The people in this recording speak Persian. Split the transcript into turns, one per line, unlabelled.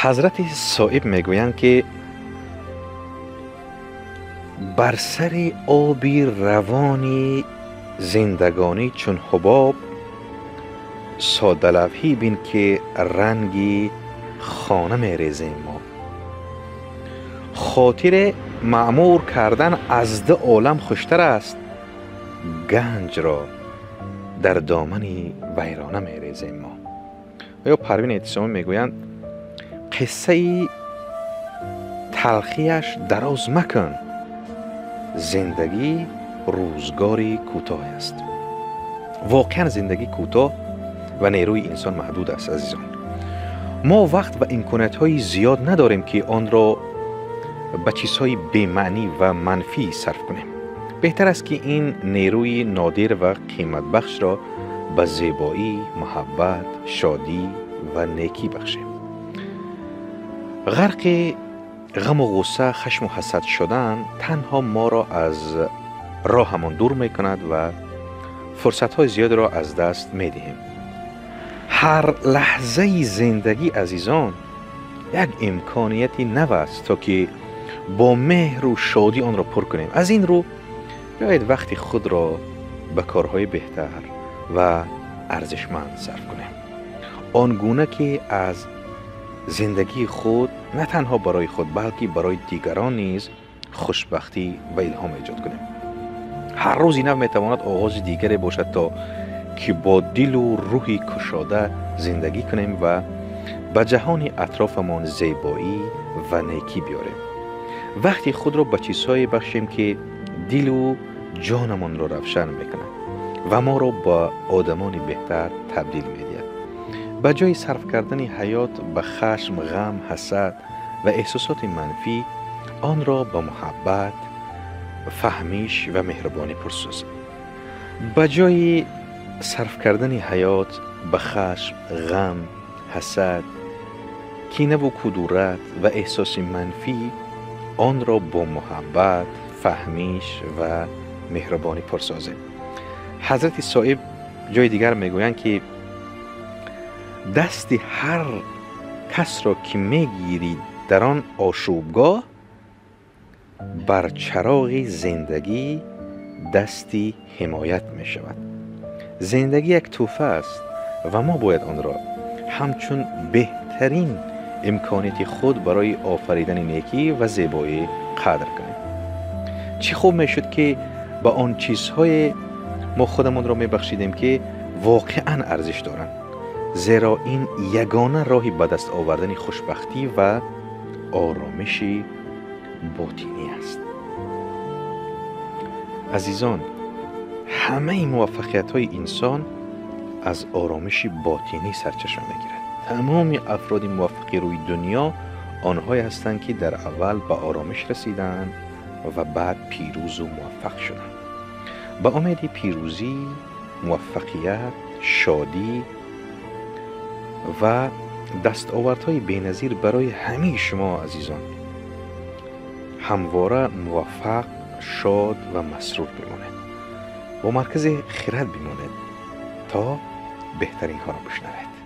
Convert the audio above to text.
حضرت صائب میگویند که بر سر آبی روانی زندگانی چون حباب، ساده لوحی بین که رنگی خانه میریزیم ما. خاطر معمور کردن از ده عالم خوشتر است، گنج را در دامن ویرانه میریزیم ما. یا پروین اعتصامی میگویند قصه تلخیش دراز مکن، زندگی روزگاری کوتاه است. واقعا زندگی کوتاه و نیروی انسان محدود است عزیزان. ما وقت و امکانات های زیاد نداریم که آن را به چیزهای بی‌معنی و منفی صرف کنیم. بهتر است که این نیروی نادر و قیمت بخش را به زیبایی، محبت، شادی و نیکی بخشیم. غرق غم و غصه، خشم و حسد شدن تنها ما را از راهمان دور می کند و فرصت های زیاد را از دست می دهیم. هر لحظه زندگی عزیزان یک امکانیتی نو است تا که با مهر و شادی آن را پر کنیم. از این رو بیایید وقتی خود را به کارهای بهتر و ارزشمند صرف کنیم، آنگونه که از زندگی خود نه تنها برای خود بلکه برای دیگران نیز خوشبختی و الهام ایجاد کنیم. هر روز نو میتواند آغاز دیگری باشد تا که با دل و روحی کشاده زندگی کنیم و به جهان اطرافمان زیبایی و نیکی بیاریم. وقتی خود را به چیزهایی بخشیم که دل و جانمان را روشن میکنند و ما را با آدمان بهتر تبدیل میدهد. به جای صرف کردن حیات به خشم، غم، حسد و احساسات منفی، آن را به محبت، فهمیش و مهربانی پرسازیم. به جای صرف کردن حیات به خشم، غم، حسد، کینه و کدورت و احساس منفی، آن را با محبت، فهمیش و مهربانی پرسازیم. حضرت صائب جای دیگر میگویند که دست هر کس را که میگیرید در آن آشوبگاه، بر چراغ زندگی دستی حمایت می شود. زندگی یک تحفه است و ما باید آن را همچون بهترین امکانیت خود برای آفریدن نیکی و زیبایی قدر کنیم. چه خوب می شد که با آن چیزهای ما خودمون را می بخشیدیم که واقعا ارزش دارند، زیرا این یگانه راهی به دست آوردن خوشبختی و آرامش باطنی است. عزیزان، همه موفقیت های انسان از آرامش باطنی سرچشمه میگیرد. تمام افراد موفق روی دنیا آنهایی هستند که در اول به آرامش رسیدند و بعد پیروز و موفق شدند. به امید پیروزی، موفقیت، شادی و دستاوردهای بی‌نظیر برای همه شما عزیزان. همواره موفق، شاد و مسرور بمانید. با مرکز خرد بمانید تا بهترین ها را بشنوید.